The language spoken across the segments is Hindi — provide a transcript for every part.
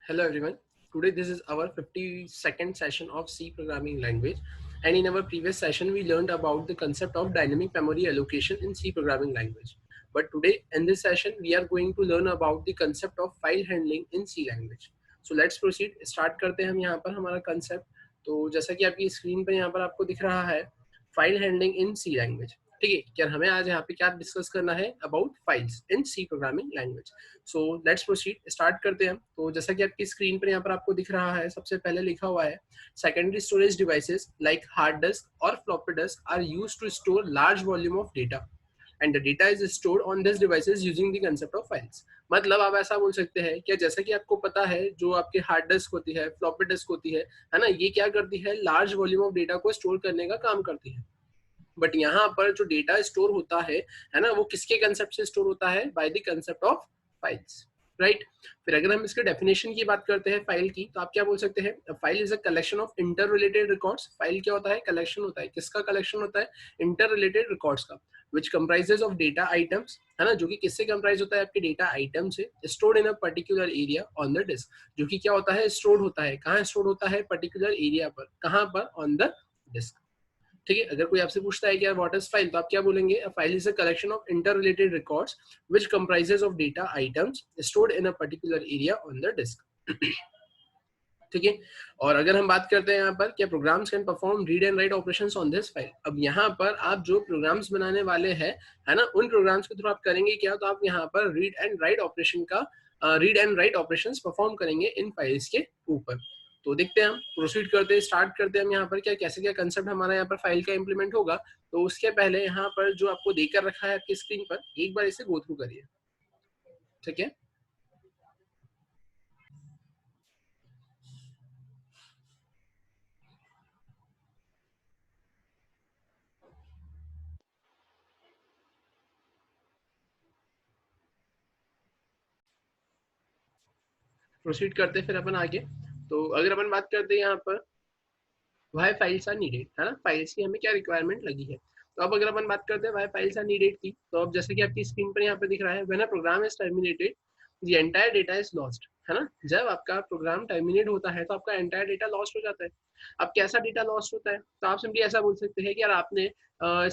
Hello everyone. Today this is our 52nd session of C programming language, and in our previous session we learned about the concept of dynamic memory allocation in C programming language. But today in this session we are going to learn about the concept of file handling in C language. So let's proceed. Start करते हैं हम यहाँ पर हमारा concept. तो जैसा कि आपकी स्क्रीन पर यहाँ पर आपको दिख रहा है file handling in C language. ठीक है, क्या हमें आज यहाँ पे क्या डिस्कस करना है about files in C programming language. So let's proceed. Start करते हैं हम. तो जैसा कि आपकी स्क्रीन पर यहाँ पर आपको दिख रहा है, सबसे पहले लिखा हुआ है secondary storage devices like hard disk और floppy disk are used to store large volume of data and the data is stored on this devices using the concept of files. मतलब आप ऐसा बोल सकते हैं कि जैसा कि आपको पता है जो आपके हार्ड डिस्क होती है, फ्लॉपी डिस्क होती है ना, ये क्या करती है, लार्ज वॉल्यूम ऑफ डेटा को स्टोर करने का काम करती है. बट यहाँ पर जो डेटा स्टोर होता है ना, वो किसके कंसेप्ट से स्टोर होता है, by the concept of files. Right. फिर अगर हम इसके डेफिनेशन की बात करते हैं फाइल की, तो आप क्या बोल सकते हैं, file is a collection of inter related records. File क्या होता है, कलेक्शन होता है. किसका कलेक्शन होता है, इंटर रिलेटेड रिकॉर्ड्स का. Which comprises of data items, है ना, जो कि किससे कंप्राइज होता है, आपके डेटा आइटम से, stored in a particular area on the disk. जो कि क्या होता है, स्टोर्ड होता है. कहाँ स्टोर्ड होता है, पर्टिकुलर एरिया पर. कहाँ पर, ऑन द डिस्क. ठीक है. अगर कोई आपसे पूछता है कि यार व्हाट इज फाइल, तो आप क्या बोलेंगे, a file is a collection of inter related records which comprises of data items stored in a particular area on the disk. ठीक है. और अगर हम बात करते हैं यहाँ पर, क्या programs can perform read and write operations on this file. अब यहाँ पर आप जो प्रोग्राम्स बनाने वाले हैं, है ना, उन प्रोग्राम्स के थ्रू आप करेंगे क्या, तो आप यहाँ पर रीड एंड राइट ऑपरेशन का read and write operations perform करेंगे इन फाइल्स के ऊपर. तो देखते हैं हम, प्रोसीड करते हैं, स्टार्ट करते हैं हम यहाँ पर, क्या कैसे क्या कंसेप्ट हमारा यहाँ पर फाइल का इंप्लीमेंट होगा. तो उसके पहले यहाँ पर जो आपको देकर रखा है आपकी स्क्रीन पर, एक बार इसे गो थ्रू करिए. ठीक है. प्रोसीड करते हैं फिर अपन आगे. तो अगर अपन बात करते हैं यहाँ पर वाई फाइल्स आर नीडेड, है ना, फाइल्स की हमें क्या रिक्वायरमेंट लगी है. तो अब अगर अपन बात करते हैं वाई फाइल्स आर नीडेड की, तो अब जैसे कि आपकी स्क्रीन पर यहाँ पे दिख रहा है, when a program is terminated the entire data is lost, है ना. जब आपका प्रोग्राम टर्मिनेट होता है तो आपका एंटायर डेटा लॉस्ट हो जाता है. अब कैसा डेटा लॉस्ट होता है, तो आप सिंपली ऐसा बोल सकते हैं कि यार आपने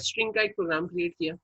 स्ट्रिंग का एक प्रोग्राम क्रिएट किया.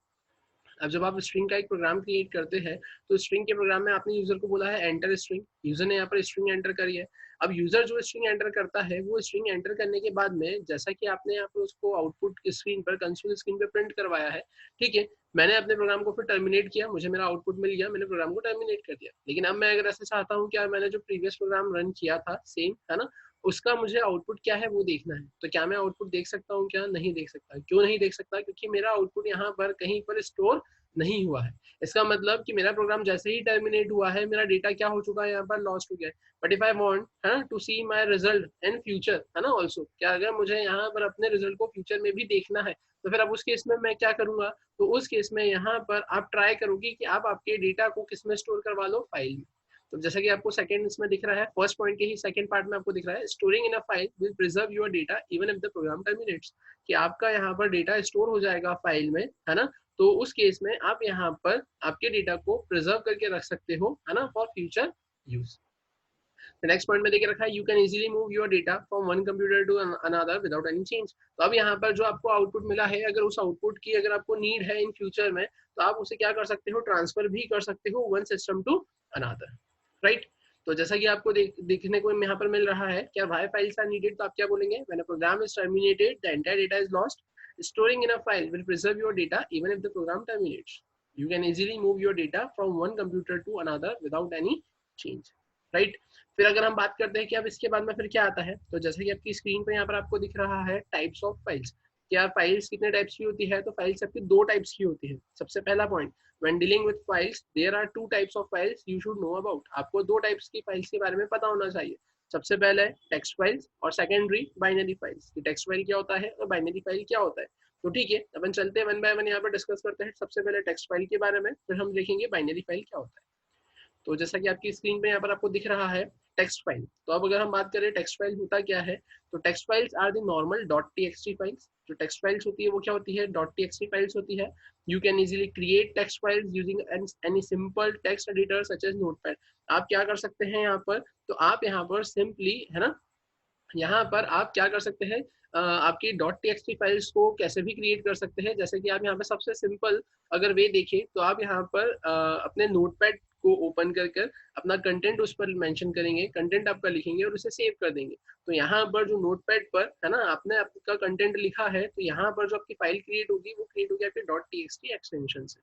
अब जब आप स्ट्रिंग का एक प्रोग्राम क्रिएट करते हैं, तो स्ट्रिंग के प्रोग्राम में आपने यूजर को बोला है एंटर स्ट्रिंग. यूजर ने यहाँ पर स्ट्रिंग एंटर करी है. अब यूजर जो स्ट्रिंग एंटर करता है, वो स्ट्रिंग एंटर करने के बाद में जैसा कि आपने यहाँ पर उसको आउटपुट स्क्रीन पर, कंसोल स्क्रीन पर प्रिंट करवाया है, ठीक है, मैंने अपने प्रोग्राम को फिर टर्मिनेट किया, मुझे मेरा आउटपुट मिल गया, मैंने प्रोग्राम को टर्मिनेट कर दिया. लेकिन अब मैं अगर ऐसे चाहता हूँ कि मैंने जो प्रीवियस प्रोग्राम रन किया था सेम, है ना, उसका मुझे आउटपुट क्या है वो देखना है. तो क्या मैं आउटपुट देख सकता हूँ, क्या नहीं देख सकता. क्यों नहीं देख सकता, क्योंकि मेरा आउटपुट यहाँ पर कहीं पर स्टोर नहीं हुआ है. इसका मतलब कि मेरा प्रोग्राम जैसे ही टर्मिनेट हुआ है, मेरा डेटा क्या हो चुका है, यहाँ पर लॉस्ट हो गया है. बट इफ आई वांट, है ना, to see my result in future, है ना, ऑल्सो, क्या अगर मुझे यहाँ पर अपने रिजल्ट को फ्यूचर में भी देखना है, तो फिर अब उस केस में मैं क्या करूंगा, तो उस केस में यहाँ पर आप ट्राई करोगे कि आप आपके डेटा को किस में स्टोर करवा लो, फाइल में. तो जैसा कि आपको सेकंड इसमें दिख रहा है, फर्स्ट पॉइंट के ही सेकंड पार्ट में आपको दिख रहा है, storing in a file will preserve your data even if the program terminates. कि आपका यहाँ पर डेटा स्टोर हो जाएगा फाइल में, है ना. तो उस केस में आप यहाँ पर आपके डेटा को प्रिजर्व करके रख सकते हो, है ना, for future use. Next point में देखे रखा है, you can easily move your data from one computer to another without any change. तो अब यहाँ पर जो आपको आउटपुट मिला है, अगर उस आउटपुट की अगर आपको नीड है इन फ्यूचर में, तो आप उसे क्या कर सकते हो, ट्रांसफर भी कर सकते हो one system to another. Right. तो जैसा कि आपको देखने को यहाँ पर मिल रहा है, क्या वाई फाइल्स आर नीडेड, तो आप क्या बोलेंगे, when a program is terminated the entire data is lost. Storing in a file will preserve your data even if the program terminates. You can easily move your data from one computer to another without any change. Right? फिर अगर हम बात करते हैं कि अब इसके बाद में फिर क्या आता है, तो जैसे कि आपकी स्क्रीन पर यहाँ पर आपको दिख रहा है टाइप्स ऑफ फाइल्स. क्या फाइल्स कितने टाइप्स की होती है, तो फाइल्स आपकी दो टाइप्स की होती है. सबसे पहला point, when dealing with files there are two types of files you should know about. आपको दो टाइप्स की फाइल्स के बारे में पता होना चाहिए. सबसे पहले टेक्स्ट फाइल्स और secondary binary files. Text file क्या होता है और बाइनरी फाइल क्या होता है. तो ठीक है, अपन चलते हैं वन बाय वन यहाँ पर डिस्कस करते हैं. सबसे पहले टेक्स्ट फाइल के बारे में, फिर हम देखेंगे बाइनरी फाइल क्या होता है. तो जैसा कि आपकी स्क्रीन पे यहाँ पर आपको दिख रहा है टेक्स्ट फाइल। तो अब अगर हम बात करें टेक्स्ट फाइल होता क्या है, तो text files are the normal .txt files. जो टेक्स्ट फाइल्स होती है वो क्या होती है, .txt फाइल्स होती है। You can easily create text files using any simple text editor such as Notepad. आप क्या कर सकते हैं यहाँ पर, तो आप यहाँ पर सिंपली है ना, यहाँ पर आप क्या कर सकते हैं, आपकी .txt फाइल्स को कैसे भी क्रिएट कर सकते हैं। जैसे कि आप यहाँ पे सबसे सिंपल अगर वे देखें तो आप यहाँ पर अपने नोटपैड को ओपन कर कर अपना कंटेंट उस पर मेंशन करेंगे, कंटेंट आपका लिखेंगे और उसे सेव कर देंगे। तो यहाँ पर जो नोटपैड पर है ना आपने आपका कंटेंट लिखा है, तो यहाँ पर जो आपकी फाइल क्रिएट होगी वो क्रिएट होगी आपके .txt एक्सटेंशन से।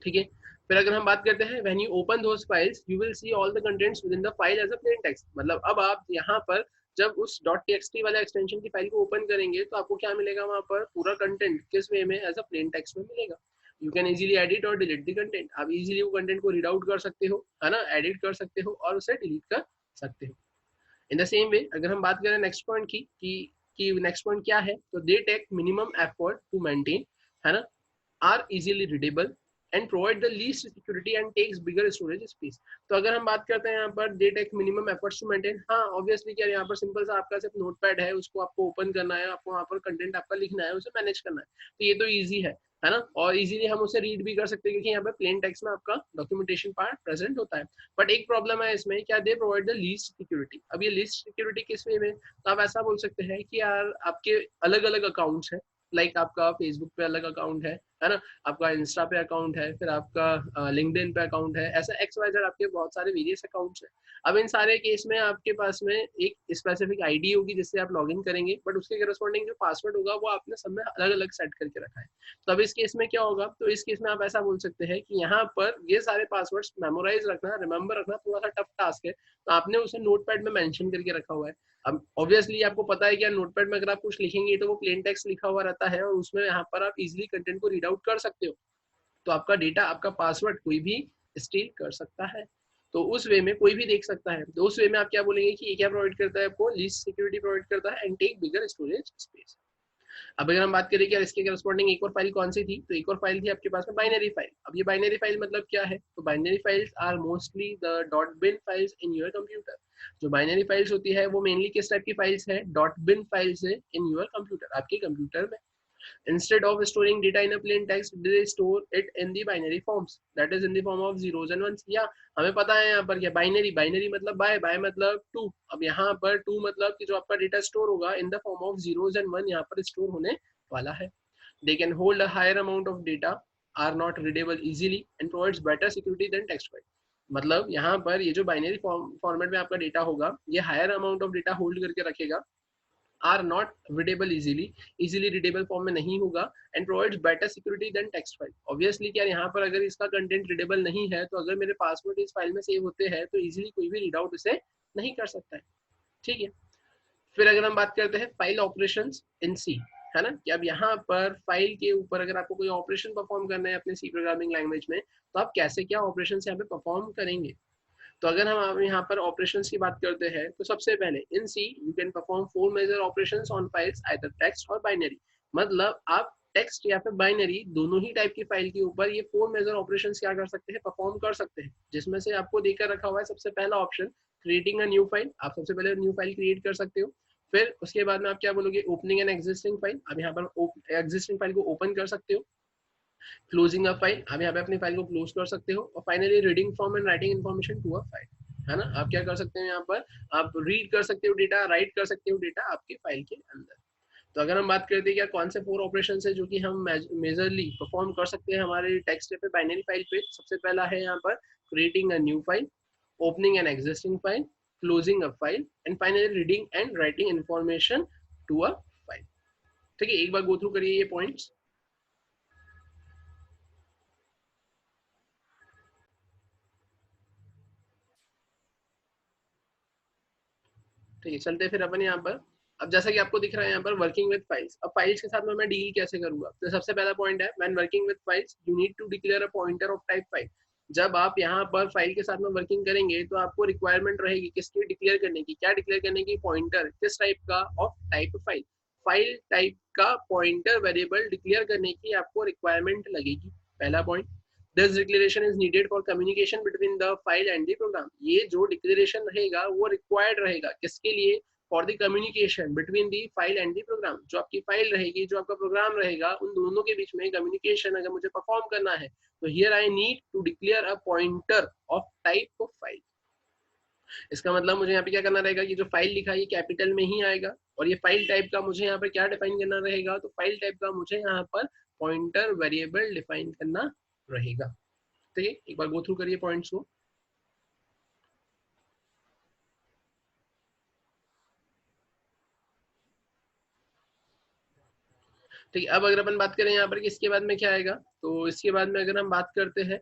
ठीक है, फिर अगर हम बात करते हैं when you open those files you will see all the contents within the file as a plain text. मतलब अब आप यहाँ पर जब उस .txt वाला एक्सटेंशन की फाइल को ओपन करेंगे तो आपको क्या मिलेगा, वहां पर पूरा कंटेंट किस वे में, एज अ प्लेन टेक्स्ट में मिलेगा। यू कैन इजीली एडिट और डिलीट द कंटेंट। आप इजीली वो कंटेंट को रीड आउट कर सकते हो, है ना, एडिट कर सकते हो और उसे डिलीट कर सकते हो। इन द सेम वे अगर हम बात करें नेक्स्ट पॉइंट की कि नेक्स्ट पॉइंट क्या है, तो they take minimum effort to maintain, है ना, are easily readable and provide the least security and takes bigger storage space. तो अगर हम बात करते हैं यहाँ पर they take minimum efforts to maintain, हाँ ऑब्वियसली क्या यहाँ पर सिंपल सा आपका सिर्फ नोटपैड है, उसको आपको ओपन करना है, आपको वहाँ पर कंटेंट आपका लिखना है, उसे मैनेज करना है, तो ये तो ईजी है ना, और इजीली हम उसे रीड भी कर सकते हैं क्योंकि यहाँ पे प्लेन टेक्स्ट में आपका डॉक्यूमेंटेशन पार्ट प्रेजेंट होता है। बट एक प्रॉब्लम है इसमें, क्या they provide the least security. अब ये लीस्ट सिक्योरिटी किस वे में, तो आप ऐसा बोल सकते हैं कि यार आपके अलग अलग अकाउंट्स हैं, लाइक आपका फेसबुक पे अलग अकाउंट है ना, आपका इंस्टा पे अकाउंट है, फिर आपका लिंक्डइन पे अकाउंट है, ऐसा XYZ आपके बहुत सारे वेरियस अकाउंट्स हैं। अब इन सारे केस में आपके पास में एक स्पेसिफिक आईडी होगी जिससे आप लॉगिन करेंगे, बट उसके करस्पॉन्डिंग जो पासवर्ड होगा वो आपने सब में अलग अलग सेट करके रखा है। तो अब इस केस में क्या होगा, तो इस केस में आप ऐसा बोल सकते हैं कि यहाँ पर ये सारे पासवर्ड्स मेमोराइज रखना, रिमेंबर रखना थोड़ा सा टफ टास्क है, तो आपने उसे नोटपैड में मेंशन करके रखा हुआ है। अब ऑब्वियसली आपको पता है कि नोटपैड में अगर आप कुछ लिखेंगे तो वो प्लेन टेक्स्ट लिखा हुआ रहता है और उसमें यहाँ पर आप इजीली कंटेंट को रीड आउट कर सकते हो। तो आपका डेटा, आपका पासवर्ड कोई भी स्टील कर सकता है, तो उस वे में कोई भी देख सकता है। तो उस वे में आप क्या बोलेंगे कि ये क्या प्रोवाइड करता है, आपको लीस्ट सिक्योरिटी प्रोवाइड करता है and take bigger storage space. अब अगर हम बात करें कि इसके करस्पॉन्डिंग एक और फाइल कौन सी थी, तो एक और फाइल थी आपके पास में बाइनरी फाइल। अब ये बाइनरी फाइल मतलब क्या है, तो binary files are mostly the dot bin files in your computer. जो बाइनरी फाइल्स होती है वो मेनली किस टाइप की फाइल्स है, डॉट बिन फाइल्स है इन योर कंप्यूटर, आपके कंप्यूटर में। Instead of storing data in a plain text, they store it in the binary forms, that is in the form of zeros and ones। या हमें पता है यहाँ पर क्या बाइनरी, बाइनरी मतलब बाय मतलब टू। अब यहाँ पर टू मतलब कि जो आपका डेटा स्टोर होगा in the form of zeros and one यहाँ पर स्टोर होने वाला है। They can hold a higher amount of data, are not readable easily and provides better security than text file। मतलब यहाँ पर ये जो बाइनरी फॉर्मेट में आपका डेटा होगा ये higher amount of data hold करके रखेगा, are not readable easily readable form में नहीं होगा and provides better security than text file. Obviously क्या यहाँ पर अगर इसका कंटेंट रीडेबल नहीं है तो अगर मेरे पासवर्ड इस फाइल में सेव होते हैं तो इजीली कोई भी रीड आउट इसे नहीं कर सकता है। ठीक है, फिर अगर हम बात करते हैं फाइल ऑपरेशंस इन सी, है ना, कि अब यहाँ पर फाइल के ऊपर अगर आपको कोई ऑपरेशन परफॉर्म करना है अपने सी प्रोग्रामिंग लैंग्वेज में, तो आप कैसे क्या ऑपरेशन यहाँ पे परफॉर्म करेंगे। तो अगर हम यहाँ पर ऑपरेशंस की बात करते हैं तो सबसे पहले in C you can perform 4 major operations on files either text और बाइनरी। मतलब आप टेक्स्ट या फिर बाइनरी दोनों ही टाइप की फाइल के ऊपर ये 4 मेजर ऑपरेशंस क्या कर सकते हैं, परफॉर्म कर सकते हैं, जिसमें से आपको देकर रखा हुआ है सबसे पहला option creating a new file. आप सबसे पहले न्यू फाइल क्रिएट कर सकते हो। फिर उसके बाद में आप क्या बोलोगे, ओपनिंग एन एग्जिस्टिंग फाइल। अब यहाँ पर एग्जिस्टिंग फाइल को ओपन कर सकते हो। क्लोजिंग अ फाइल, आप यहाँ पे अपनी फाइल को क्लोज कर सकते हो। और finally reading from and writing information to a file, है ना, आप क्या कर सकते हो यहाँ पर, आप रीड कर सकते हो डेटा, राइट कर सकते हो डेटा आपके फाइल के अंदर। तो अगर हम बात करते हैं क्या कौन से 4 ऑपरेशन है जो कि हम मेजरली परफॉर्म कर सकते हैं हमारे टेक्स्ट पे, बाइनरी फाइल पे, सबसे पहला है यहाँ पर creating a new file, opening an existing file, closing a file and finally reading and writing information to a file. ठीक है, एक बार गो थ्रू करिए ये पॉइंट्स। ठीक है, चलते फिर अपन यहाँ पर। अब जैसा कि आपको दिख रहा है यहाँ पर वर्किंग विद फाइल्स, अब फाइल्स के साथ में मैं डील कैसे करूंगा, तो सबसे पहला पॉइंट है when working with files you need to declare a pointer of type file. जब आप यहाँ पर फाइल के साथ में वर्किंग करेंगे तो आपको रिक्वायरमेंट रहेगी किसकी, डिक्लेयर करने की। क्या डिक्लेयर करने की, पॉइंटर किस टाइप का, of type file. File type का पॉइंटर वेरिएबल डिक्लेयर करने की आपको रिक्वायरमेंट लगेगी, पहला point. This declaration is needed for communication between the file and the program. ये जो डिक्लेरेशन रहेगा वो रिक्वायर्ड रहेगा किसके लिए? For the communication between the file and the program. जो आपकी फाइल रहेगी, जो आपका प्रोग्राम रहेगा, उन दोनों के बीच में कम्युनिकेशन अगर मुझे परफॉर्म करना है तो here I need to declare a pointer of type of file. इसका मतलब मुझे यहाँ पे क्या करना रहेगा कि जो फाइल लिखा है ये कैपिटल में ही आएगा, और ये फाइल टाइप का मुझे यहाँ पर क्या डिफाइन करना रहेगा? तो फाइल टाइप का मुझे यहाँ पर पॉइंटर वेरिएबल डिफाइन करना रहेगा। ठीक है, एक बार गो थ्रू करिए पॉइंट्स को। ठीक है, अब अगर अपन बात करें यहाँ पर कि इसके बाद में क्या आएगा, तो इसके बाद में अगर हम बात करते हैं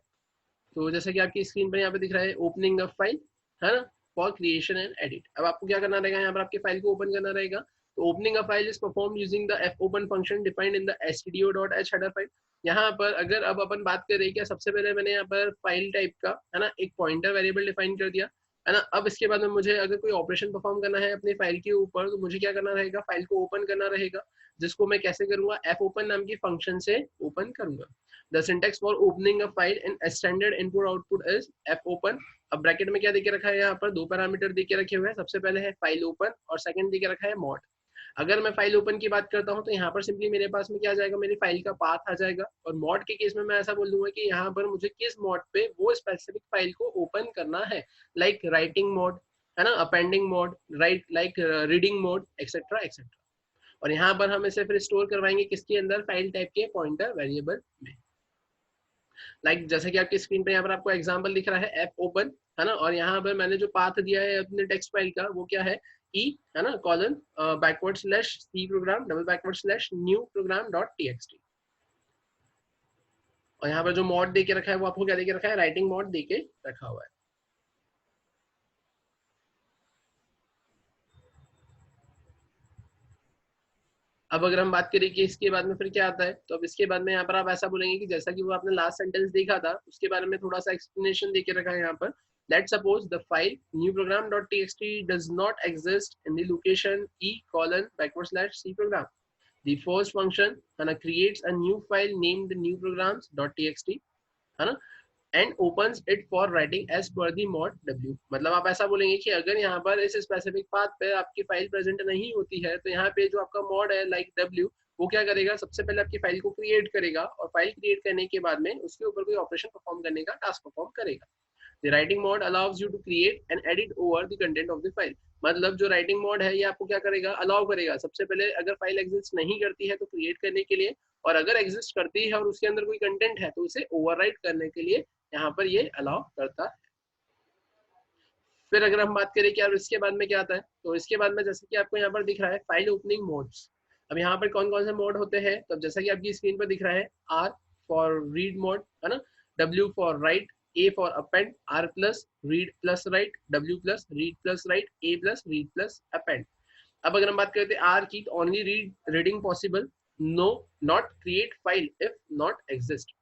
तो जैसे कि आपकी स्क्रीन पर यहाँ पे दिख रहा है ओपनिंग ऑफ फाइल, है ना, फॉर क्रिएशन एंड एडिट। अब आपको क्या करना रहेगा? यहाँ पर आपकी फाइल को ओपन करना रहेगा। तो opening a file is perform using the fopen function defined in the stdio.h header file. यहाँ पर अगर अब अपन बात करें क्या, सबसे पहले मैंने यहाँ पर फाइल टाइप का, है ना, एक पॉइंटर वेरिएबल डिफाइन कर दिया, है ना। अब इसके बाद में मुझे अगर कोई ऑपरेशन परफॉर्म करना है अपनी फाइल के ऊपर, तो मुझे क्या करना रहेगा? फाइल को ओपन करना रहेगा, जिसको मैं कैसे करूंगा? fopen नाम की फंक्शन से ओपन करूंगा। The syntax for opening a file in standard input output is fopen। अब ब्रैकेट में क्या देके रखा है? यहाँ पर दो पैरामीटर देके रखे हुए हैं। सबसे पहले है फाइल ओपन और सेकंड देके रखा है मॉड। अगर मैं फाइल ओपन की बात करता हूँ तो यहाँ पर सिंपली मेरे पास में क्या आ जाएगा? मेरी फाइल का पाथ आ जाएगा। और मॉड के केस में मैं ऐसा बोल दूंगा कि यहाँ पर मुझे किस मॉड पे वो स्पेसिफिक फाइल को ओपन करना है, लाइक राइटिंग मोड, है ना, appending mode, right, like reading mode, etcetera etcetera. और यहाँ पर हम इसे फिर स्टोर करवाएंगे किसके अंदर? फाइल टाइप के पॉइंटर वेरिएबल में। लाइक जैसे कि आपकी स्क्रीन पे यहाँ पर आपको एग्जांपल दिख रहा है एफ ओपन, है ना, और यहाँ पर मैंने जो पाथ दिया है अपने टेक्स्ट फाइल का वो क्या है? ई, है ना, colon backward slash C program double backward slash new program dot TXT. और यहाँ पर जो मॉड दे के रखा है वो आपको क्या दे के रखा है? राइटिंग मॉड दे के रखा हुआ है। अब अगर हम बात करें कि इसके बाद में फिर क्या आता है, तो अब इसके बाद में यहाँ पर आप ऐसा बोलेंगे कि जैसा कि वो आपने लास्ट सेंटेंस देखा था उसके बारे में थोड़ा सा एक्सप्लेनेशन देके रखा है यहाँ पर। Let's suppose the file new program dot TXT does not exist in the location E colon backward slash C program. The first function, है ना, creates a new file named new programs dot TXT, है ना, and opens it for writing as per the mod W. मतलब आप ऐसा बोलेंगे कि अगर यहाँ पर इस स्पेसिफिक पाथ पे आपकी फाइल प्रेजेंट नहीं होती है तो यहाँ पे जो आपका मॉड है लाइक डब्ल्यू, वो क्या करेगा? सबसे पहले आपकी फाइल को क्रिएट करेगा, और फाइल क्रिएट करने के बाद में उसके ऊपर कोई ऑपरेशन परफॉर्म करने का टास्क परफॉर्म करेगा। The writing mode allows you to create and edit over the content of the file। मतलब जो राइटिंग मोड है ये आपको क्या करेगा? अलाउ करेगा सबसे पहले, अगर फाइल एग्जिस्ट नहीं करती है तो क्रिएट करने के लिए, और अगर एग्जिस्ट करती है और उसके अंदर कोई कंटेंट है तो उसे ओवरराइट करने के लिए यहाँ पर ये अलाउ करता है। फिर अगर हम बात करें कि यार इसके बाद में क्या आता है, तो इसके बाद में जैसे कि आपको यहाँ पर दिख रहा है फाइल ओपनिंग मोड्स। अब यहाँ पर कौन कौन से मोड होते हैं? तो जैसा कि आपकी स्क्रीन पर दिख रहा है, आर फॉर रीड मोड, है ना, W for write, A for append, R plus read plus write, W plus read plus write, A plus read plus append. अब अगर हम बात करते हैं आर की, only reading possible, no, not create file if not exist.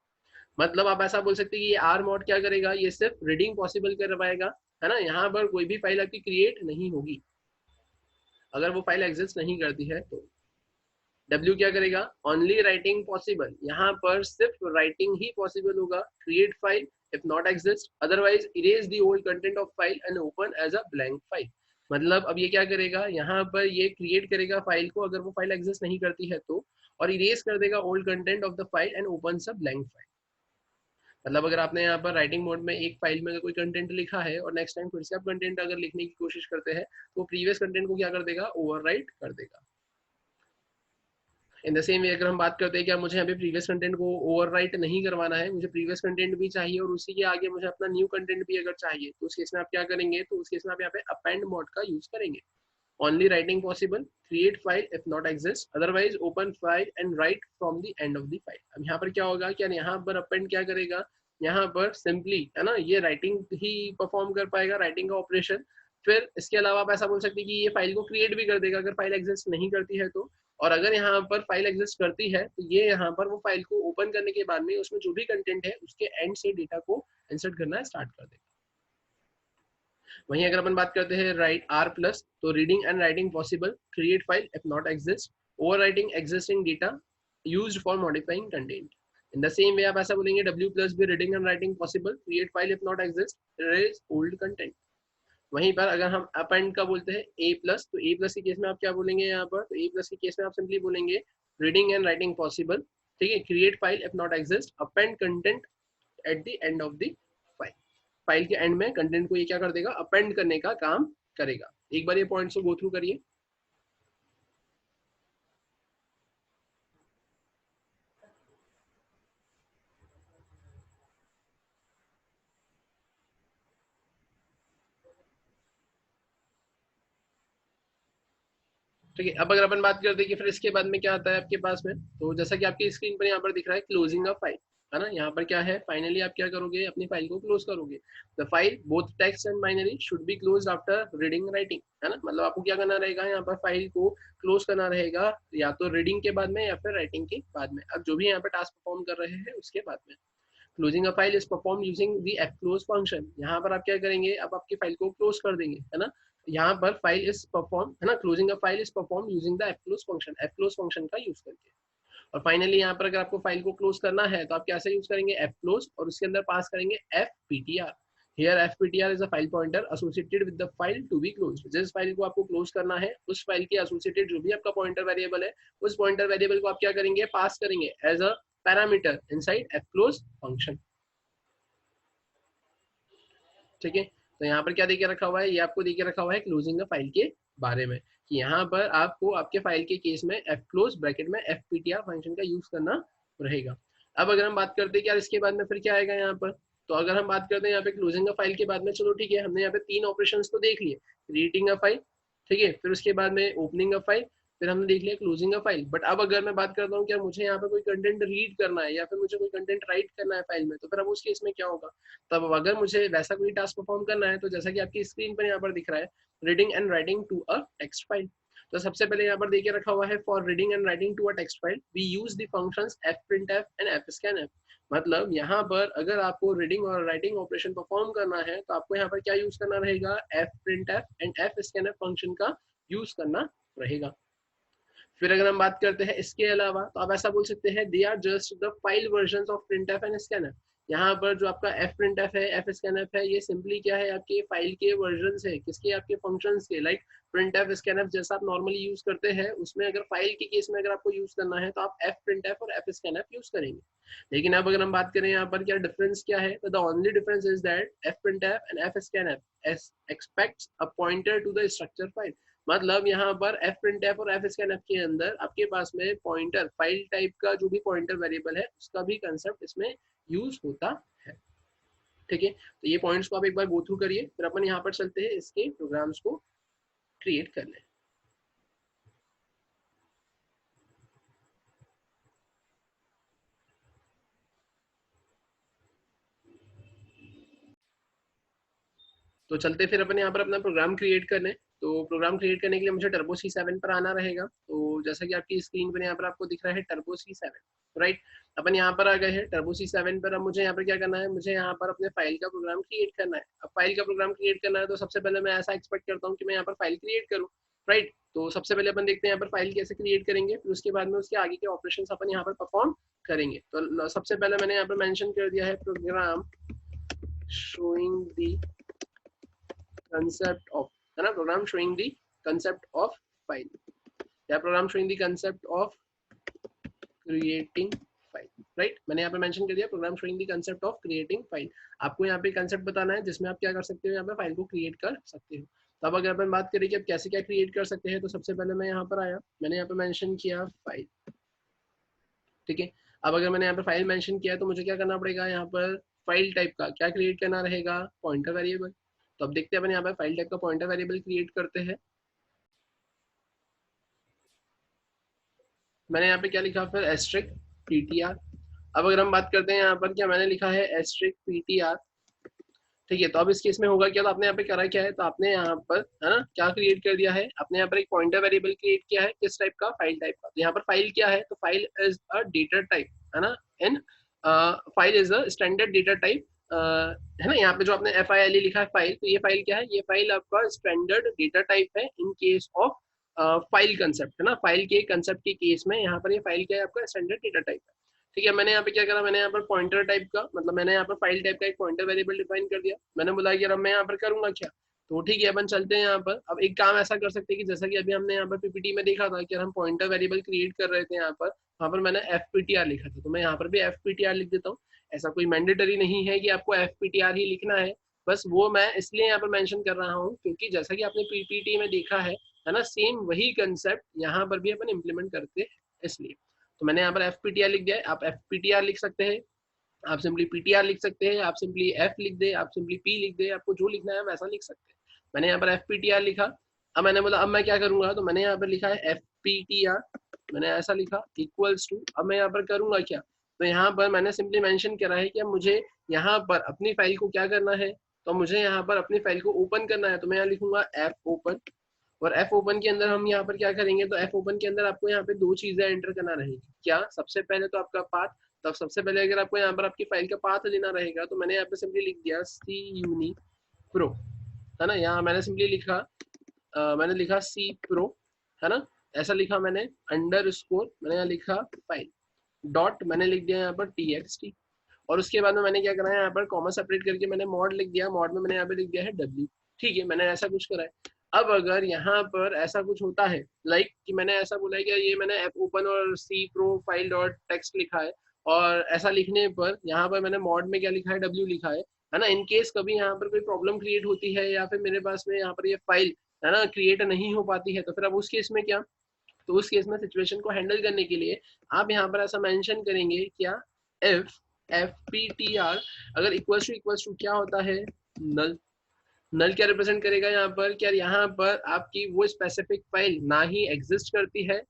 मतलब आप ऐसा बोल सकते हैं कि ये आर मोड क्या करेगा? ये सिर्फ रीडिंग पॉसिबल करवाएगा, है ना, यहाँ पर कोई भी फाइल आपकी क्रिएट नहीं होगी अगर वो फाइल एग्जिस्ट नहीं करती है तो। डब्ल्यू क्या करेगा? ओनली राइटिंग पॉसिबल, यहाँ पर सिर्फ राइटिंग ही पॉसिबल होगा, create file if not exist, otherwise erase the old content of file and open as a blank file. मतलब अब ये क्या करेगा? यहाँ पर ये क्रिएट करेगा फाइल को अगर वो फाइल एग्जिस्ट नहीं करती है तो, और इरेज कर देगा old content of the file and open a blank file. मतलब अगर आपने यहाँ पर राइटिंग मोड में एक फाइल में अगर कोई कंटेंट लिखा है और नेक्स्ट टाइम फिर से आप कंटेंट अगर लिखने की कोशिश करते हैं तो प्रीवियस कंटेंट को क्या कर देगा? ओवरराइट कर देगा। इन द सेम वे अगर हम बात करते हैं कि मुझे यहाँ पे प्रीवियस कंटेंट को ओवरराइट नहीं करवाना है, मुझे प्रीवियस कंटेंट भी चाहिए और उसी के आगे मुझे अपना न्यू कंटेंट भी अगर चाहिए, तो उस केस में आप क्या करेंगे? तो उस केस में आप यहाँ पे अपेंड मोड का यूज करेंगे। Only writing possible, create file if not exist, otherwise open file and right from the end of the file. अब यहाँ पर क्या होगा? क्या यहाँ पर अपेंड क्या करेगा? यहाँ पर सिंपली, है ना, ये राइटिंग ही परफॉर्म कर पाएगा, राइटिंग का ऑपरेशन। फिर इसके अलावा आप ऐसा बोल सकते हैं कि ये फाइल को क्रिएट भी कर देगा अगर फाइल एग्जिस्ट नहीं करती है तो, और अगर यहाँ पर फाइल एग्जिस्ट करती है तो ये यहाँ पर वो फाइल को ओपन करने के बाद में उसमें जो भी कंटेंट है उसके एंड से डेटा को इंसर्ट करना स्टार्ट कर देगा। वहीं अगर अपन बात करते हैं राइट आर प्लस, तो reading and writing possible, create file if not exist, overwriting existing data used for modifying content. In the same way आप ऐसा बोलेंगे w plus B reading and writing possible, create file if not exist, erase old content. वहीं पर अगर हम अपेंड का बोलते हैं ए प्लस, तो ए प्लस के केस में आप क्या बोलेंगे यहाँ पर, तो ए प्लस के केस में आप सिंपली बोलेंगे रीडिंग एंड राइटिंग पॉसिबल, ठीक है, create file if not exist, append content at the end of the file. File के एंड में कंटेंट को ये क्या कर देगा, अपेंड करने का काम करेगा। एक बार ये पॉइंट्स को गो थ्रू करिए। ठीक है, अब अगर अपन बात करते हैं कि फिर इसके बाद में क्या आता है आपके पास में, तो जैसा कि आपकी स्क्रीन पर यहाँ पर दिख रहा है क्लोजिंग अ फाइल, है ना, यहाँ पर क्या है, फाइनली आप क्या करोगे, अपनी फाइल को क्लोज करोगे। The file both text and binary should be close after reading writing, है ना, मतलब आपको क्या करना रहेगा, यहाँ पर फाइल को क्लोज करना रहेगा या तो रीडिंग के बाद में या फिर राइटिंग के बाद में, अब जो भी यहाँ पर टास्क परफॉर्म कर रहे हैं उसके बाद में। Closing a file is perform using the fclose function, यहाँ पर आप क्या करेंगे, अब आपकी फाइल को क्लोज कर देंगे, है ना, यहाँ पर फाइल इज परफॉर्म, है ना, closing a file is perform using the fclose function का यूज करके। और फाइनली यहाँ पर अगर आपको फाइल को क्लोज करना है तो आप कैसे यूज करेंगे, fclose, और उसके अंदर पास करेंगे fptr। Here fptr is a file pointer associated with the file to be closed, जिस फाइल को आपको क्लोज करना है उस फाइल के एसोसिएटेड जो भी आपका पॉइंटर वेरिएबल है, उस पॉइंटर वेरिएबल को आप क्या करेंगे, पास करेंगे as a parameter inside fclose function. ठीक है, तो यहाँ पर क्या देके रखा हुआ है, ये आपको देके रखा हुआ है क्लोजिंग द फाइल के बारे में, कि यहाँ पर आपको आपके फाइल के केस में एफ क्लोज ब्रैकेट में fptr फंक्शन का यूज करना रहेगा। अब अगर हम बात करते हैं कि यार इसके बाद में फिर क्या आएगा यहाँ पर, तो अगर हम बात करते हैं यहाँ पे क्लोजिंग द फाइल के बाद में, चलो ठीक है, हमने यहाँ पे 3 ऑपरेशन तो देख लिए, क्रिएटिंग अ फाइल, ठीक है, फिर उसके बाद में ओपनिंग अ फाइल, फिर हमने देख लिया क्लोजिंग अ फाइल। बट अब अगर मैं बात करता हूँ क्या मुझे यहाँ पे कोई कंटेंट रीड करना है या फिर मुझे कोई कंटेंट राइट करना है फाइल में, तो फिर अब उस केस में क्या होगा, तब अगर मुझे वैसा कोई टास्क परफॉर्म करना है तो जैसा कि आपकी स्क्रीन पर यहाँ पर दिख रहा है, reading and writing to a text file, तो सबसे पहले यहाँ पर देखिए रखा हुआ है for reading and writing to a text file we use the functions fprintf and fscanf। मतलब यहाँ पर अगर आपको रीडिंग और राइटिंग ऑपरेशन परफॉर्म करना है तो आपको यहाँ पर क्या यूज करना रहेगा, fprintf एंड fscanf फंक्शन का यूज करना रहेगा। फिर अगर हम बात करते हैं इसके अलावा, तो आप ऐसा बोल सकते हैं they are just the file version of printf and scanf। यहाँ पर जो आपका fprintf है, fscanf है, ये सिंपली क्या है, आपके फाइल के वर्जन है, किसके, आपके फंक्शंस के, लाइक printf scanf जैसा आप नॉर्मली यूज करते हैं, उसमें अगर फाइल के केस में अगर आपको यूज करना है तो आप fprintf और fscanf यूज करेंगे। लेकिन अब अगर हम बात करें यहाँ पर क्या डिफरेंस क्या है, तो the only difference is that fprintf and fscanf expects a pointer to the structure file. मतलब यहाँ पर fprintf और fscanf के अंदर आपके पास में पॉइंटर, फाइल टाइप का जो भी पॉइंटर वेरिएबल है उसका भी कंसेप्ट इसमें यूज होता है। ठीक है, तो ये पॉइंट्स को आप एक बार गो थ्रू करिए, फिर अपन यहाँ पर चलते हैं इसके प्रोग्राम्स को क्रिएट करने। तो चलते फिर अपन यहाँ पर अपना प्रोग्राम क्रिएट करने। तो प्रोग्राम क्रिएट करने के लिए मुझे टर्बो C7 पर आना रहेगा। तो जैसा कि आपकी स्क्रीन पर यहाँ पर आपको दिख रहा है टर्बो C7, राइट। अपन यहाँ पर आ गए हैं टर्बो C7 पर। अब मुझे यहाँ पर क्या करना है, मुझे यहाँ पर अपने फाइल का प्रोग्राम क्रिएट करना है। अब फाइल का प्रोग्राम क्रिएट करना है तो सबसे पहले मैं ऐसा एक्सपेक्ट करता हूँ कि मैं यहाँ पर फाइल क्रिएट करूँ, राइट। तो सबसे पहले अपन देखते हैं यहाँ पर फाइल कैसे क्रिएट करेंगे, फिर उसके बाद में उसके आगे के ऑपरेशन अपन यहाँ पर परफॉर्म करेंगे। तो सबसे पहले मैंने यहाँ पर मेंशन कर दिया है program showing the concept of, है ना, program showing the concept of file या program showing the concept of creating file, right. मैंने यहाँ पे मेंशन कर दिया program showing the concept of creating file. आपको यहाँ पे कंसेप्ट बताना है जिसमें आप क्या कर सकते हो, यहाँ पे फाइल को क्रिएट कर सकते हो। तो अब अगर अपन बात करें कि आप कैसे क्या क्रिएट कर सकते हैं, तो सबसे पहले मैं यहाँ पर आया, मैंने यहाँ पे मेंशन किया फाइल, ठीक है। अब अगर मैंने यहाँ पर फाइल मेंशन किया है तो मुझे क्या करना पड़ेगा, यहाँ पर फाइल टाइप का क्या क्रिएट करना रहेगा, पॉइंटर वेरिएबल। तो अब देखते हैं अपन यहाँ पर फाइल टाइप का पॉइंटर वेरिएबल क्रिएट करते हैं। मैंने यहाँ पे क्या लिखा, फिर एस्ट्रिक ptr। अब अगर हम बात करते हैं यहाँ पर क्या मैंने लिखा है, एस्ट्रिक ptr, ठीक है। तो अब इस केस में होगा क्या, तो आपने यहाँ पे करा क्या है, तो आपने यहाँ पर, है ना, क्या क्रिएट कर दिया है, आपने यहाँ पर एक पॉइंटर वेरिएबल क्रिएट किया है, किस टाइप का, फाइल टाइप का। तो यहाँ पर फाइल क्या है, तो file is a data type, है ना, in file is a standard data type, है ना। यहाँ पे जो आपने FILE लिखा है फाइल, तो ये फाइल क्या है, ये फाइल आपका स्टैंडर्ड डेटा टाइप है in case of file concept, है ना। फाइल के कंसेप्ट के केस में यहाँ पर ये फाइल क्या है, आपका स्टैंडर्ड डेटा टाइप है, ठीक है, मैंने यहाँ पे क्या करा, मैंने यहाँ पर पॉइंटर टाइप का, मतलब मैंने यहाँ पर फाइल टाइप का एक पॉइंटर वेरिएबल डिफाइन कर दिया। मैंने बोला कि अब मैं यहाँ पर करूंगा क्या, तो ठीक है अपन चलते हैं यहाँ पर। अब एक काम ऐसा कर सकते हैं कि जैसा कि अभी हमने यहाँ पर पीपीटी में देखा था कि हम पॉइंटर वेरिएबल क्रिएट कर रहे थे यहाँ पर, वहाँ पर मैंने एफपीटीआर लिखा था, तो मैं यहाँ पर भी एफपीटीआर लिख देता हूँ। ऐसा कोई मैंडेटरी नहीं है कि आपको एफपीटीआर ही लिखना है, बस वो मैं इसलिए यहाँ पर मेंशन कर रहा हूँ क्योंकि जैसा कि आपने पीपीटी में देखा है ना, सेम वही कंसेप्ट यहाँ पर भी अपन इम्प्लीमेंट करते हैं इसलिए। तो मैंने यहाँ पर एफपीटीआर लिख दिया है, आप एफपीटीआर लिख सकते हैं, आप सिंपली पीटीआर लिख सकते हैं, आप सिंपली एफ लिख दे, आप सिंपली पी लिख दे, आपको जो लिखना है वैसा लिख सकते हैं। मैंने यहाँ पर एफपीटीआर लिखा। अब मैंने बोला अब मैं क्या करूंगा, तो मैंने यहाँ पर लिखा है एफपीटीआर, मैंने ऐसा लिखा इक्वल्स टू, अब मैं यहाँ पर करूंगा क्या, तो यहाँ पर मैंने सिंपली मेंशन करा है कि अब मुझे यहाँ पर अपनी फाइल को क्या करना है, तो मुझे यहाँ पर अपनी फाइल को ओपन करना है, तो मैं यहाँ लिखूंगा एफ ओपन। और एफ ओपन के अंदर हम यहाँ पर क्या करेंगे, तो एफ ओपन के अंदर आपको यहाँ पे दो चीजें एंटर करना रहेगी। क्या, सबसे पहले तो आपका पाथ, तो सबसे पहले अगर आपको यहाँ पर आपकी फाइल का पाथ लेना रहेगा, तो मैंने यहाँ पे सिंपली लिख दिया सी यूनी प्रो, है ना, यहाँ मैंने सिंपली लिखा मैंने लिखा सी प्रो, है ना, ऐसा लिखा मैंने, अंडर स्कोर मैंने यहाँ लिखा फाइल, डॉट मैंने लिख दिया यहाँ पर txt, और उसके बाद में मैंने क्या करा है, यहाँ पर कॉमा सेपरेट करके मैंने मॉड लिख दिया, मॉड में मैंने यहाँ पे लिख दिया है w। ठीक है, मैंने ऐसा कुछ करा है। अब अगर यहाँ पर ऐसा कुछ होता है लाइक कि मैंने ऐसा बोला है कि ये मैंने एफ ओपन और सी प्रो फाइल डॉट टेक्स्ट लिखा है, और ऐसा लिखने पर यहाँ पर मैंने मॉड में क्या लिखा है, w लिखा है ना, इन केस कभी यहाँ पर कोई प्रॉब्लम क्रिएट होती है या फिर मेरे पास में यहाँ पर ये फाइल है ना क्रिएट नहीं हो पाती है, तो फिर अब उस केस में क्या, तो उस केस में सिचुएशन को हैंडल करने के लिए आप यहाँ पर ऐसा मेंशन करेंगे क्या, if F P T are अगर इक्वल्स टू क्या होता है, नल। नल क्या रिप्रेजेंट करेगा यहाँ पर, क्या यहाँ पर आपकी वो स्पेसिफिक फाइल ना ही एग्जिस्ट करती है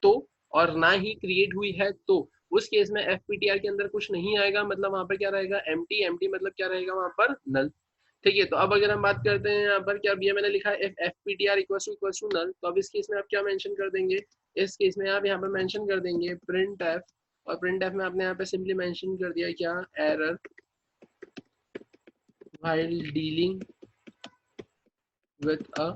तो, और ना ही क्रिएट हुई है तो, उस केस में एफपीटीआर के अंदर कुछ नहीं आएगा, मतलब वहां पर क्या रहेगा, एम्प्टी, एम्प्टी मतलब क्या रहेगा वहां पर, नल। ठीक है, तो अब अगर हम बात करते हैं यहाँ पर, क्या ये मैंने लिखा है F P T R equal to null, तो अब इस केस में आप क्या मेंशन कर देंगे, इस केस में आप यहाँ पर मेंशन कर देंगे प्रिंट एफ, और प्रिंट एफ में आपने यहाँ पे सिंपली मेंशन कर दिया क्या, error while dealing with a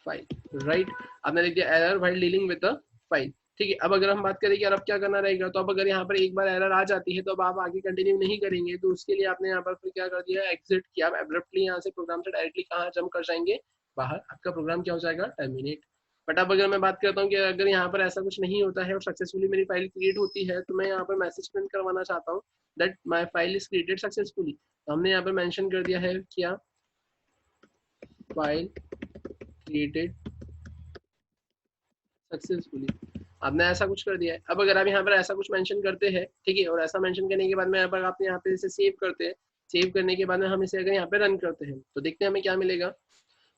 file, right, आपने लिख दिया error while dealing with a file. ठीक है, अब अगर हम बात करें कि अब क्या करना रहेगा, तो अब अगर यहाँ पर एक बार एरर आ जाती है तो अब आप आगे कंटिन्यू नहीं करेंगे, तो उसके लिए आपने यहाँ पर फिर क्या कर दिया, एग्जिट किया, आप एब्रप्टली यहाँ से प्रोग्राम से डायरेक्टली कहाँ जंप कर जाएंगे, बाहर, आपका प्रोग्राम क्या हो जाएगा, टर्मिनेट। बट अब अगर मैं बात करता हूँ कि अगर यहाँ पर ऐसा कुछ नहीं होता है और सक्सेसफुली मेरी फाइल क्रिएट होती है, तो मैं यहाँ पर मैसेज प्रिंट करवाना चाहता हूँ that my file is created successfully, तो हमने यहाँ पर मेंशन कर दिया है क्या, फाइल क्रिएटेड सक्सेसफुली, आपने ऐसा कुछ कर दिया है। अब अगर आप यहाँ पर ऐसा कुछ मेंशन करते हैं, ठीक है, और ऐसा मेंशन करने के बाद में यहाँ पर आप यहाँ पे इसे सेव करते हैं, सेव करने के बाद में हम इसे अगर यहाँ पे रन करते हैं तो देखते हैं हमें क्या मिलेगा।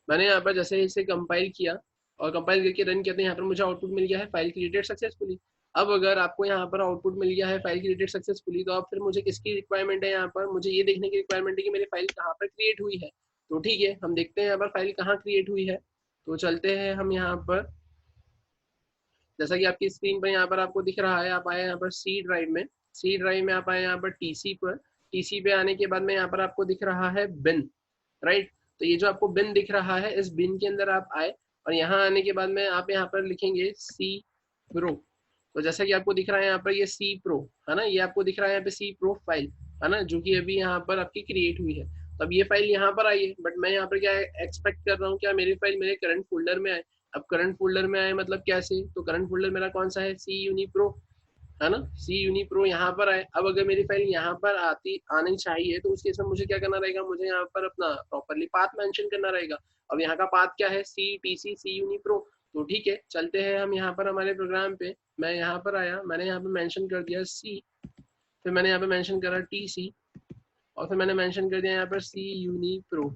मैंने यहाँ पर जैसे इसे कंपाइल किया और कंपाइल करके रन किया, तो यहाँ पर मुझे आउटपुट मिल गया है फाइल क्रिएटेड सक्सेसफुली। अब अगर आपको यहाँ पर आउटपुट मिल गया है फाइल क्रिएटेड सक्सेसफुली, तो अब फिर मुझे किसकी रिक्वायरमेंट है, यहाँ पर मुझे ये देखने की रिक्वायरमेंट है कि मेरी फाइल कहाँ पर क्रिएट हुई है। तो ठीक है, हम देखते हैं यहाँ पर फाइल कहाँ क्रिएट हुई है, तो चलते हैं हम यहाँ पर, जैसा कि आपकी स्क्रीन पर यहाँ पर आपको दिख रहा है, आप आए यहाँ पर सी ड्राइव में, सी ड्राइव में आप आए यहाँ पर टीसी पर, टीसी पे आने के बाद में यहाँ पर आपको दिख रहा है बिन, राइट, तो ये जो आपको बिन दिख रहा है, इस बिन के अंदर आप आए और यहाँ आने के बाद में आप यहाँ पर लिखेंगे सी प्रो, तो जैसा कि आपको दिख रहा है यहाँ पर ये सी प्रो है ना, ये आपको दिख रहा है यहाँ पे सी प्रो फाइल है ना, जो कि अभी यहाँ पर आपकी क्रिएट हुई है। तो अब ये फाइल यहाँ पर आई है, बट मैं यहाँ पर क्या एक्सपेक्ट कर रहा हूँ, क्या मेरी फाइल मेरे करंट फोल्डर में आए। अब करंट फोल्डर में आए मतलब कैसे, तो करंट फोल्डर मेरा कौन सा है, सी यूनी प्रो है ना, सी यूनी प्रो यहाँ पर आए। अब अगर मेरी फाइल यहाँ पर आनी चाहिए, तो उस केस में मुझे क्या करना रहेगा, मुझे यहाँ पर अपना प्रॉपरली पाथ मेंशन करना रहेगा। अब यहाँ का पाथ क्या है, सी टी सी सी यूनी प्रो। तो ठीक है, चलते हैं हम यहाँ पर हमारे प्रोग्राम पे, मैं यहाँ पर आया, मैंने यहाँ पे मेंशन कर दिया सी, फिर मैंने यहाँ पे मेंशन करा टी सी, और फिर मैंने मेंशन कर दिया यहाँ पर सी यूनी प्रो,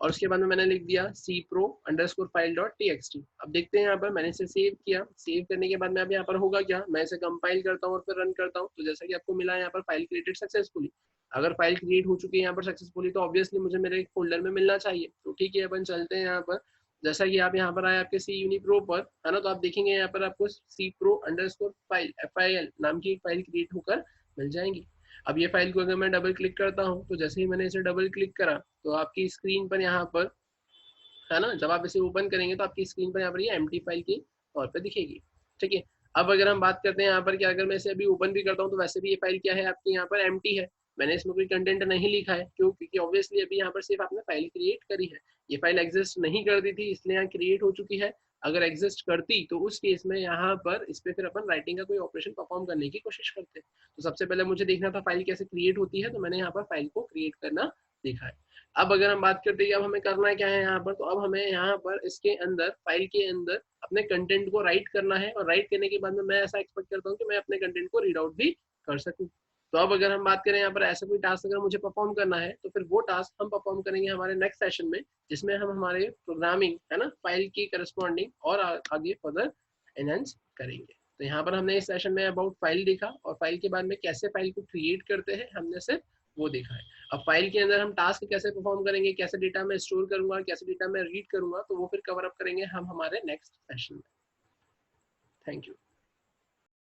और उसके बाद में मैंने लिख दिया C pro underscore file dot T X T. अब देखते हैं यहाँ पर मैंने इसे सेव किया, सेव करने के बाद में अब यहाँ पर होगा क्या, मैं इसे कंपाइल करता हूँ और फिर रन करता हूँ, तो जैसा कि आपको मिला यहाँ पर फाइल क्रिएटेड सक्सेसफुली। अगर फाइल क्रिएट हो चुकी है यहाँ पर सक्सेसफुली, तो ऑब्वियसली मुझे मेरे फोल्डर में मिलना चाहिए। तो ठीक है, अपन चलते हैं यहाँ पर, जैसा कि आप यहाँ पर आए आपके सी यूनी प्रो पर है ना, तो आप देखेंगे यहाँ पर आपको C pro underscore file FIL नाम की एक फाइल क्रिएट होकर मिल जाएंगी। अब ये फाइल को अगर मैं डबल क्लिक करता हूँ, तो जैसे ही मैंने इसे डबल क्लिक करा, तो आपकी स्क्रीन पर यहाँ पर है ना, जब आप इसे ओपन करेंगे तो आपकी स्क्रीन पर यहाँ पर ये एम्प्टी फाइल की तौर पे दिखेगी। ठीक है, अब अगर हम बात करते हैं यहाँ पर कि अगर मैं इसे अभी ओपन भी करता हूँ तो वैसे भी ये फाइल क्या है आपकी यहाँ पर एम्प्टी है, मैंने इसमें कोई कंटेंट नहीं लिखा है। क्यों? क्योंकि ऑब्वियसली अभी यहाँ पर सिर्फ आपने फाइल क्रिएट करी है, ये फाइल एग्जिस्ट नहीं करती थी इसलिए यहाँ क्रिएट हो चुकी है। अगर एग्जिस्ट करती तो उस केस में यहाँ पर इस पे फिर अपन राइटिंग का कोई ऑपरेशन परफॉर्म करने की कोशिश करते। तो सबसे पहले मुझे देखना था फाइल कैसे क्रिएट होती है, तो मैंने यहाँ पर फाइल को क्रिएट करना देखा है। अब अगर हम बात करते हैं कि अब हमें करना क्या है यहाँ पर, तो अब हमें यहाँ पर इसके अंदर फाइल के अंदर अपने कंटेंट को राइट करना है, और राइट करने के बाद में मैं ऐसा एक्सपेक्ट करता हूँ कि मैं अपने कंटेंट को रीड आउट भी कर सकूँ। तो अब अगर हम बात करें यहाँ पर ऐसा कोई टास्क अगर मुझे परफॉर्म करना है तो फिर वो टास्क हम परफॉर्म करेंगे हमारे नेक्स्ट सेशन में, जिसमें हम हमारे प्रोग्रामिंग है ना फाइल की करस्पॉन्डिंग और आगे फर्दर एनहांस करेंगे। तो यहाँ पर हमने इस सेशन में अबाउट फाइल देखा, और फाइल के बाद में कैसे फाइल को क्रिएट करते हैं हमने सिर्फ वो देखा है। अब फाइल के अंदर हम टास्क कैसे परफॉर्म करेंगे, कैसे डेटा में स्टोर करूंगा, कैसे डेटा में रीड करूंगा, तो वो फिर कवर अप करेंगे हम हमारे नेक्स्ट सेशन में। Thank you.